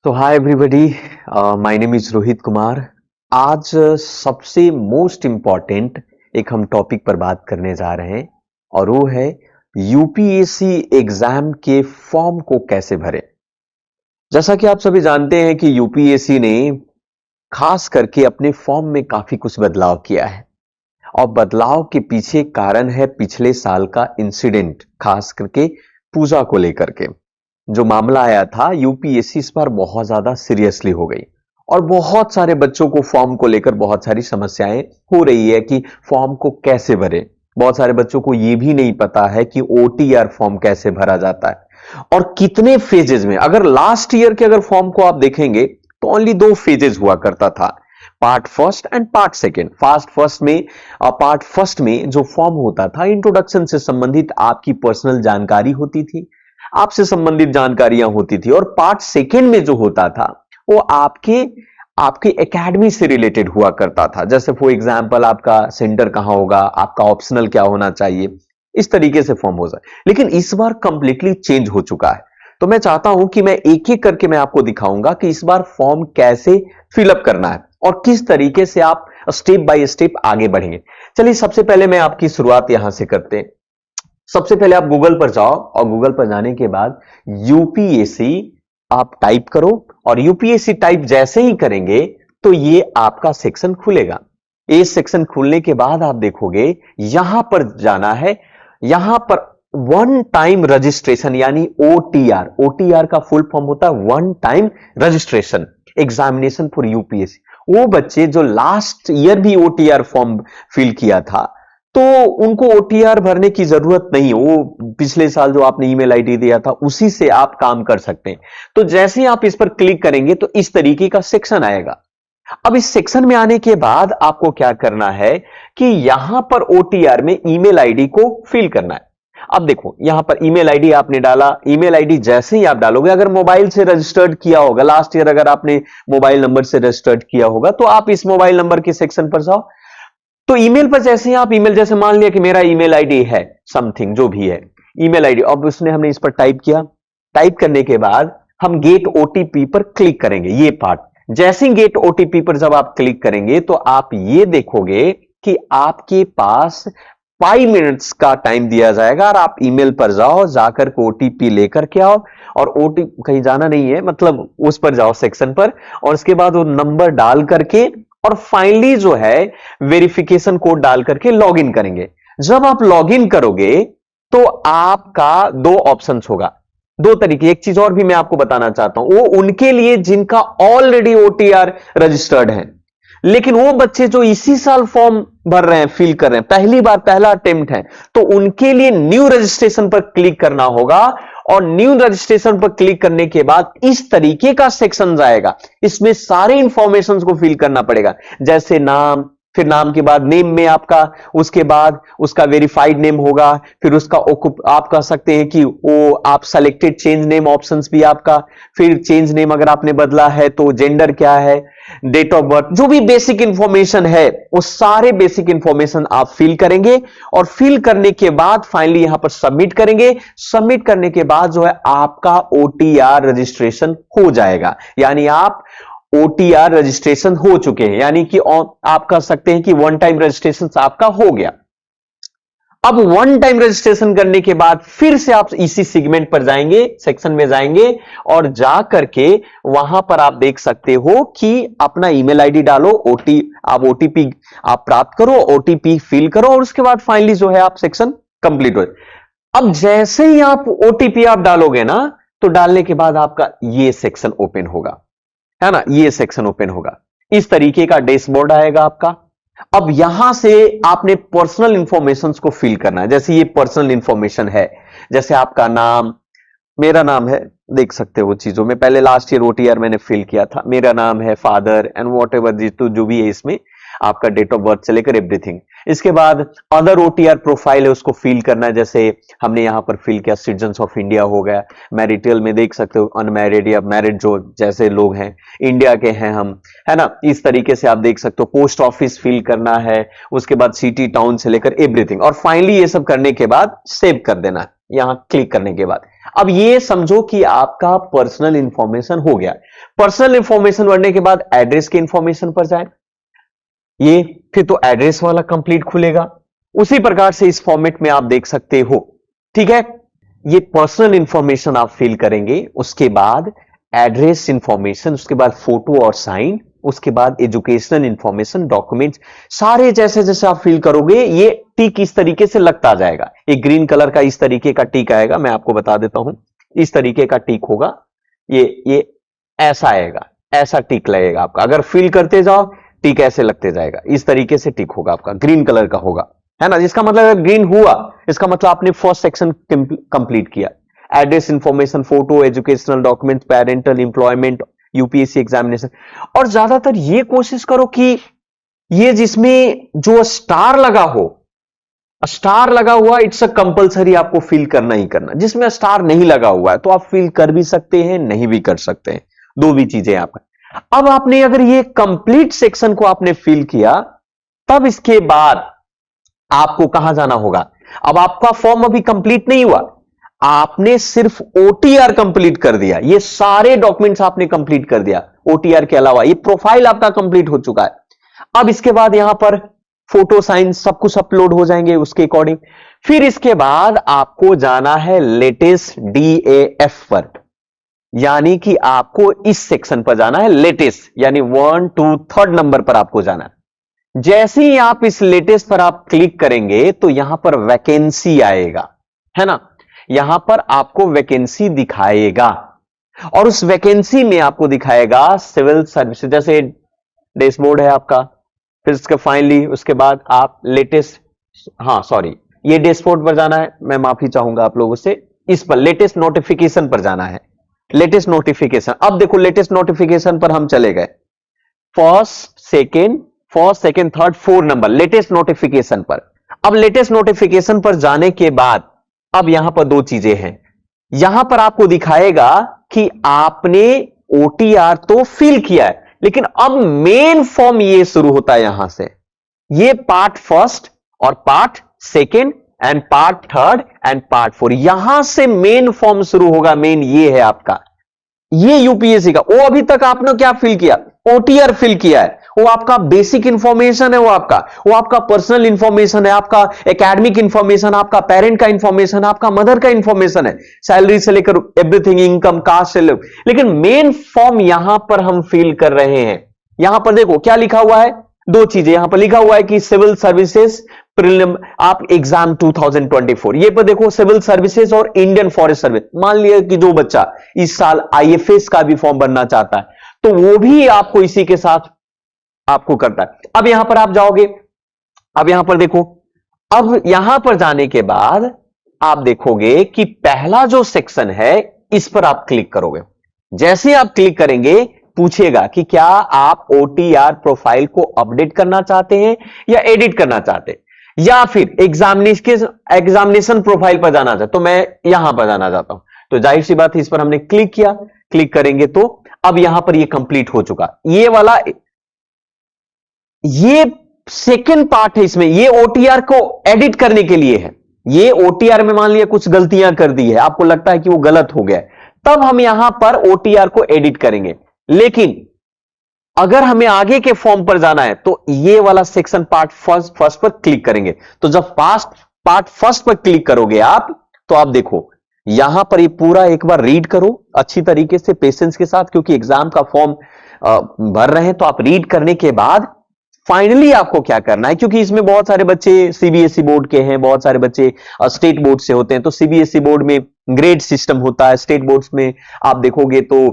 तो hi everybody, my name is Rohit Kumar. आज सबसे मोस्ट इम्पॉर्टेंट एक हम टॉपिक पर बात करने जा रहे हैं और वो है यूपीएससी एग्जाम के फॉर्म को कैसे भरें। जैसा कि आप सभी जानते हैं कि यूपीएससी ने खास करके अपने फॉर्म में काफी कुछ बदलाव किया है और बदलाव के पीछे कारण है पिछले साल का इंसिडेंट, खास करके पूजा को लेकर के जो मामला आया था। यूपीएससी इस बार बहुत ज्यादा सीरियसली हो गई और बहुत सारे बच्चों को फॉर्म को लेकर बहुत सारी समस्याएं हो रही है कि फॉर्म को कैसे भरे। बहुत सारे बच्चों को यह भी नहीं पता है कि ओटीआर फॉर्म कैसे भरा जाता है और कितने फेजेस में। अगर लास्ट ईयर के अगर फॉर्म को आप देखेंगे तो ओनली 2 फेजेस हुआ करता था, part first and part second. Part first में जो फॉर्म होता था, इंट्रोडक्शन से संबंधित आपकी पर्सनल जानकारी होती थी, आपसे संबंधित जानकारियां होती थी। और पार्ट सेकेंड में जो होता था वो आपके एकेडमी से रिलेटेड हुआ करता था। जैसे फॉर एग्जांपल आपका सेंटर कहां होगा, आपका ऑप्शनल क्या होना चाहिए, इस तरीके से फॉर्म हो जाए। लेकिन इस बार कंप्लीटली चेंज हो चुका है। तो मैं चाहता हूं कि मैं एक एक करके मैं आपको दिखाऊंगा कि इस बार फॉर्म कैसे फिलअप करना है और किस तरीके से आप स्टेप बाय स्टेप आगे बढ़ेंगे। चलिए सबसे पहले मैं आपकी शुरुआत यहां से करते हैं। सबसे पहले आप गूगल पर जाओ और गूगल पर जाने के बाद यूपीएससी आप टाइप करो और यूपीएससी टाइप जैसे ही करेंगे तो ये आपका सेक्शन खुलेगा। ये सेक्शन खुलने के बाद आप देखोगे यहां पर जाना है, यहां पर वन टाइम रजिस्ट्रेशन यानी ओटीआर। ओटीआर का फुल फॉर्म होता है one time registration examination for UPSC. वो बच्चे जो लास्ट ईयर भी ओटीआर फॉर्म फिल किया था तो उनको ओटीआर भरने की जरूरत नहीं है। वो पिछले साल जो आपने ईमेल आईडी दिया था उसी से आप काम कर सकते हैं। तो जैसे ही आप इस पर क्लिक करेंगे तो इस तरीके का सेक्शन आएगा। अब इस सेक्शन में आने के बाद आपको क्या करना है कि यहां पर ओटीआर में ईमेल आईडी को फिल करना है। अब देखो यहां पर ईमेल आईडी आपने डाला। ईमेल आईडी जैसे ही आप डालोगे, अगर मोबाइल से रजिस्टर्ड किया होगा लास्ट ईयर, अगर आपने मोबाइल नंबर से रजिस्टर्ड किया होगा तो आप इस मोबाइल नंबर के सेक्शन पर जाओ। तो ईमेल पर जैसे ही आप ईमेल, जैसे मान लिया कि मेरा ईमेल आईडी है समथिंग जो भी है ईमेल आईडी, अब हमने इस पर टाइप किया। टाइप करने के बाद हम गेट ओटीपी पर क्लिक करेंगे। ये पार्ट जैसे ही गेट ओटीपी पर जब आप क्लिक करेंगे तो आप ये देखोगे कि आपके पास 5 मिनट्स का टाइम दिया जाएगा और आप ईमेल पर जाओ, जाकर के ओटीपी लेकर के आओ। और ओटीपी कहीं जाना नहीं है, मतलब उस पर जाओ सेक्शन पर और उसके बाद वो नंबर डाल करके और फाइनली जो है वेरिफिकेशन कोड डाल करके लॉगिन करेंगे। जब आप लॉगिन करोगे तो आपका 2 ऑप्शंस होगा, 2 तरीके। एक चीज और भी मैं आपको बताना चाहता हूं, वो उनके लिए जिनका ऑलरेडी ओटीआर रजिस्टर्ड है। लेकिन वो बच्चे जो इसी साल फॉर्म भर रहे हैं, फिल कर रहे हैं, पहली बार पहला अटेम्प्ट है, तो उनके लिए न्यू रजिस्ट्रेशन पर क्लिक करना होगा। और न्यू रजिस्ट्रेशन पर क्लिक करने के बाद इस तरीके का सेक्शन आएगा। इसमें सारे इंफॉर्मेशन को फिल करना पड़ेगा, जैसे नाम, फिर नाम के बाद नेम में आपका, उसके बाद उसका वेरीफाइड नेम होगा, फिर उसका आप कह सकते हैं कि वो आप सेलेक्टेड चेंज नेम ऑप्शंस भी आपका, फिर चेंज नेम अगर आपने बदला है तो जेंडर क्या है, डेट ऑफ बर्थ, जो भी बेसिक इंफॉर्मेशन है वो सारे बेसिक इंफॉर्मेशन आप फिल करेंगे। और फिल करने के बाद फाइनली यहां पर सबमिट करेंगे। सबमिट करने के बाद जो है आपका ओटीआर रजिस्ट्रेशन हो जाएगा, यानी आप ओटीआर रजिस्ट्रेशन हो चुके हैं, यानी कि आप कह सकते हैं कि वन टाइम रजिस्ट्रेशन आपका हो गया। अब वन टाइम रजिस्ट्रेशन करने के बाद फिर से आप इसी सेगमेंट पर जाएंगे, सेक्शन में जाएंगे और जा करके वहां पर आप देख सकते हो कि अपना ईमेल आईडी डालो, ओटीपी आप प्राप्त करो, ओटीपी फिल करो और उसके बाद फाइनली जो है आप सेक्शन कंप्लीट हो। अब जैसे ही आप ओटीपी आप डालोगे ना, तो डालने के बाद आपका ये सेक्शन ओपन होगा, है ना, ये सेक्शन ओपन होगा। इस तरीके का डैशबोर्ड आएगा आपका। अब यहां से आपने पर्सनल इंफॉर्मेशन को फिल करना है। जैसे ये पर्सनल इंफॉर्मेशन है, जैसे आपका नाम, मेरा नाम है, देख सकते हो चीजों में, पहले लास्ट ईयर ओटीआर मैंने फिल किया था, मेरा नाम है, फादर एंड वॉट एवर जो भी है इसमें, आपका डेट ऑफ बर्थ से लेकर एवरीथिंग। इसके बाद अदर ओटीआर प्रोफाइल है, उसको फिल करना है। जैसे हमने यहां पर फिल किया सिटीजन्स ऑफ इंडिया हो गया। मैरिटल में देख सकते हो अनमैरिड या मैरिड जो जैसे लोग हैं, इंडिया के हैं हम, है ना, इस तरीके से आप देख सकते हो। पोस्ट ऑफिस फिल करना है, उसके बाद सिटी टाउन से लेकर एवरीथिंग, और फाइनली ये सब करने के बाद सेव कर देना है। यहां क्लिक करने के बाद अब ये समझो कि आपका पर्सनल इंफॉर्मेशन हो गया। पर्सनल इंफॉर्मेशन भरने के बाद एड्रेस के इंफॉर्मेशन पर जाए, ये फिर तो एड्रेस वाला कंप्लीट खुलेगा। उसी प्रकार से इस फॉर्मेट में आप देख सकते हो, ठीक है। ये पर्सनल इंफॉर्मेशन आप फिल करेंगे, उसके बाद एड्रेस इंफॉर्मेशन, उसके बाद फोटो और साइन, उसके बाद एजुकेशनल इंफॉर्मेशन, डॉक्यूमेंट्स, सारे जैसे जैसे आप फिल करोगे ये टिक इस तरीके से लगता जाएगा। एक ग्रीन कलर का इस तरीके का टिक आएगा, मैं आपको बता देता हूं, इस तरीके का टिक होगा, ये ऐसा आएगा, ऐसा टिक लगेगा आपका। अगर फिल करते जाओ टिक ऐसे लगते जाएगा, इस तरीके से टिक होगा आपका, ग्रीन कलर का होगा, है ना। जिसका मतलब अगर ग्रीन हुआ इसका मतलब आपने फर्स्ट सेक्शन कंप्लीट किया। Address information, photo, educational document, parental, employment, UPSC examination. और ज्यादातर ये कोशिश करो कि ये जिसमें जो स्टार लगा हो, स्टार लगा हुआ इट्स अ कंपलसरी, आपको फिल करना ही करना। जिसमें स्टार नहीं लगा हुआ है तो आप फिल कर भी सकते हैं, नहीं भी कर सकते हैं, दो भी चीजें आपका। अब आपने अगर ये कंप्लीट सेक्शन को आपने फिल किया, तब इसके बाद आपको कहां जाना होगा। अब आपका फॉर्म अभी कंप्लीट नहीं हुआ, आपने सिर्फ ओटीआर कंप्लीट कर दिया, ये सारे डॉक्यूमेंट्स आपने कंप्लीट कर दिया। ओटीआर के अलावा ये प्रोफाइल आपका कंप्लीट हो चुका है। अब इसके बाद यहां पर फोटो, साइन सब कुछ अपलोड हो जाएंगे उसके अकॉर्डिंग। फिर इसके बाद आपको जाना है लेटेस्ट डीएएफ पर, यानी कि आपको इस सेक्शन पर जाना है, लेटेस्ट यानी 1 2 3 नंबर पर आपको जाना है। जैसे ही आप इस लेटेस्ट पर आप क्लिक करेंगे तो यहां पर वैकेंसी आएगा, है ना। यहां पर आपको वैकेंसी दिखाएगा और उस वैकेंसी में आपको दिखाएगा सिविल सर्विसेज, जैसे डैशबोर्ड है आपका, फिर उसके फाइनली उसके बाद आप लेटेस्ट, हाँ सॉरी, ये डैशबोर्ड पर जाना है, मैं माफी चाहूंगा आप लोगों से, इस पर लेटेस्ट नोटिफिकेशन पर जाना है। लेटेस्ट नोटिफिकेशन, अब देखो लेटेस्ट नोटिफिकेशन पर हम चले गए, first second third 4 number latest notification पर। अब लेटेस्ट नोटिफिकेशन पर जाने के बाद अब यहां पर दो चीजें हैं। यहां पर आपको दिखाएगा कि आपने ओटीआर तो फिल किया है, लेकिन अब मेन फॉर्म ये शुरू होता है यहां से। ये पार्ट फर्स्ट और part second and part third and part 4, यहां से मेन फॉर्म शुरू होगा। मेन ये है आपका, ये यूपीएससी का। वो अभी तक आपने क्या फिल किया, ओटीआर फिल किया है, वो आपका बेसिक इंफॉर्मेशन है, वो आपका पर्सनल इंफॉर्मेशन है, आपका एकेडमिक इंफॉर्मेशन, आपका पेरेंट का इंफॉर्मेशन, आपका मदर का इंफॉर्मेशन है, सैलरी से लेकर एवरीथिंग, इनकम, कास्ट से लेकर। लेकिन मेन फॉर्म यहां पर हम फिल कर रहे हैं। यहां पर देखो क्या लिखा हुआ है, दो चीजें यहां पर लिखा हुआ है कि सिविल सर्विसेज प्रीलिम आप एग्जाम 2024, ये पर देखो सिविल सर्विसेज और इंडियन फॉरेस्ट सर्विस। मान लिया कि जो बच्चा इस साल आईएफएस का भी फॉर्म भरना चाहता है तो वो भी आपको इसी के साथ आपको करता है। अब यहां पर आप जाओगे, अब यहां पर देखो, अब यहां पर जाने के बाद आप देखोगे कि पहला जो सेक्शन है इस पर आप क्लिक करोगे। जैसे आप क्लिक करेंगे पूछेगा कि क्या आप ओटीआर प्रोफाइल को अपडेट करना चाहते हैं या एडिट करना चाहते हैं, या फिर एग्जामिनेशन प्रोफाइल पर जाना चाहते। तो मैं यहां पर जाना चाहता हूं, तो जाहिर सी बात है इस पर हमने क्लिक किया। क्लिक करेंगे तो अब यहां पर ये कंप्लीट हो चुका। ये वाला ये सेकेंड पार्ट है, इसमें ये ओटीआर को एडिट करने के लिए है। ये ओटीआर में मान लिया कुछ गलतियां कर दी है, आपको लगता है कि वो गलत हो गया, तब हम यहां पर ओटीआर को एडिट करेंगे। लेकिन अगर हमें आगे के फॉर्म पर जाना है तो ये वाला सेक्शन पार्ट फर्स्ट पर क्लिक करेंगे। तो जब पार्ट फर्स्ट पर क्लिक करोगे आप, तो आप देखो यहां पर ये पूरा एक बार रीड करो अच्छी तरीके से, पेशेंस के साथ, क्योंकि एग्जाम का फॉर्म भर रहे हैं। तो आप रीड करने के बाद फाइनली आपको क्या करना है, क्योंकि इसमें बहुत सारे बच्चे सीबीएसई बोर्ड के हैं, बहुत सारे बच्चे स्टेट बोर्ड से होते हैं। तो सीबीएसई बोर्ड में ग्रेड सिस्टम होता है, स्टेट बोर्ड्स में आप देखोगे तो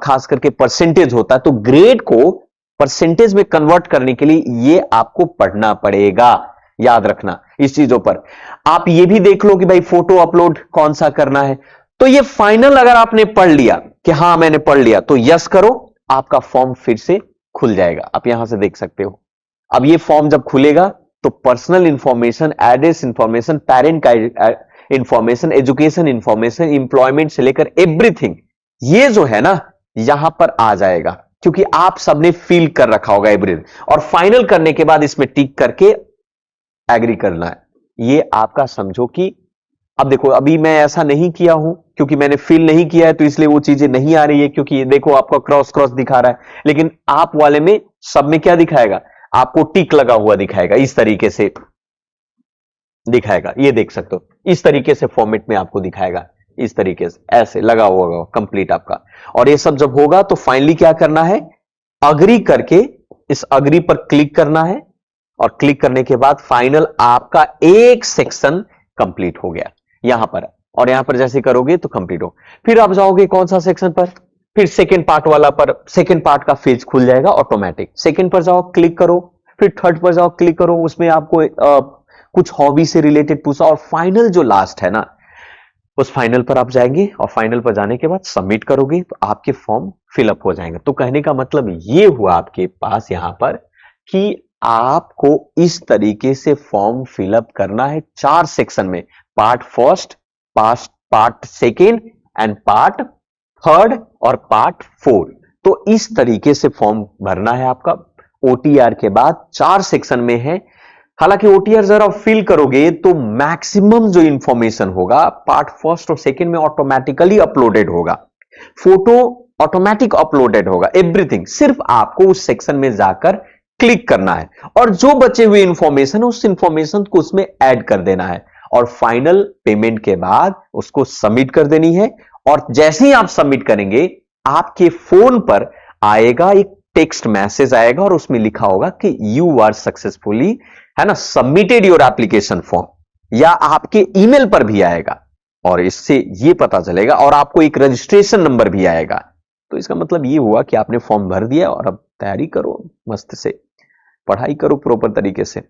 खास करके परसेंटेज होता है। तो ग्रेड को परसेंटेज में कन्वर्ट करने के लिए ये आपको पढ़ना पड़ेगा, याद रखना इस चीजों पर। आप ये भी देख लो कि भाई फोटो अपलोड कौन सा करना है। तो ये फाइनल अगर आपने पढ़ लिया कि हां मैंने पढ़ लिया, तो यस करो, आपका फॉर्म फिर से खुल जाएगा। आप यहां से देख सकते हो। अब ये फॉर्म जब खुलेगा तो personal information, address information, parent का इंफॉर्मेशन, एजुकेशन इंफॉर्मेशन, इंप्लॉयमेंट से लेकर एवरीथिंग, ये जो है ना यहां पर आ जाएगा, क्योंकि आप सबने फिल कर रखा होगा एवरीथिंग। और फाइनल करने के बाद इसमें टिक करके एग्री करना है। ये आपका समझो कि अब देखो, अभी मैं ऐसा नहीं किया हूं क्योंकि मैंने फिल नहीं किया है, तो इसलिए वो चीजें नहीं आ रही है, क्योंकि ये देखो आपका क्रॉस क्रॉस दिखा रहा है। लेकिन आप वाले में सब में क्या दिखाएगा, आपको टिक लगा हुआ दिखाएगा, इस तरीके से दिखाएगा, ये देख सकते हो, इस तरीके से फॉर्मेट में आपको दिखाएगा, इस तरीके से ऐसे लगा हुआ होगा कंप्लीट आपका। और ये सब जब होगा तो फाइनली क्या करना है, अग्री करके इस अग्री पर क्लिक करना है, और क्लिक करने के बाद फाइनल आपका एक सेक्शन कंप्लीट हो गया यहां पर। और यहां पर जैसे करोगे तो कंप्लीट हो, फिर आप जाओगे कौन सा सेक्शन पर, फिर सेकेंड पार्ट वाला पर, सेकेंड पार्ट का पेज खुल जाएगा ऑटोमेटिक। सेकेंड पर जाओ क्लिक करो, फिर थर्ड पर जाओ क्लिक करो, उसमें आपको कुछ हॉबी से रिलेटेड पूछा, और फाइनल जो लास्ट है ना, उस फाइनल पर आप जाएंगे, और फाइनल पर जाने के बाद सबमिट करोगे तो आपके फॉर्म फिलअप हो जाएंगे। तो कहने का मतलब ये हुआ आपके पास यहां पर कि आपको इस तरीके से फॉर्म फिलअप करना है 4 सेक्शन में, part first, part second and part third और पार्ट 4। तो इस तरीके से फॉर्म भरना है आपका। ओटीआर के बाद 4 सेक्शन में है। हालांकि ओटीआर जरा फिल करोगे तो मैक्सिमम जो इंफॉर्मेशन होगा पार्ट फर्स्ट और सेकंड में ऑटोमेटिकली अपलोडेड होगा, फोटो ऑटोमेटिक अपलोडेड होगा, एवरीथिंग। सिर्फ आपको उस सेक्शन में जाकर क्लिक करना है, और जो बचे हुए इंफॉर्मेशन उस इंफॉर्मेशन को उसमें ऐड कर देना है, और फाइनल पेमेंट के बाद उसको सबमिट कर देनी है। और जैसे ही आप सबमिट करेंगे, आपके फोन पर आएगा एक टेक्स्ट मैसेज आएगा, और उसमें लिखा होगा कि यू आर सक्सेसफुली, है ना, सबमिटेड योर एप्लीकेशन फॉर्म, या आपके ईमेल पर भी आएगा, और इससे ये पता चलेगा, और आपको एक रजिस्ट्रेशन नंबर भी आएगा। तो इसका मतलब ये हुआ कि आपने फॉर्म भर दिया, और अब तैयारी करो, मस्त से पढ़ाई करो प्रॉपर तरीके से।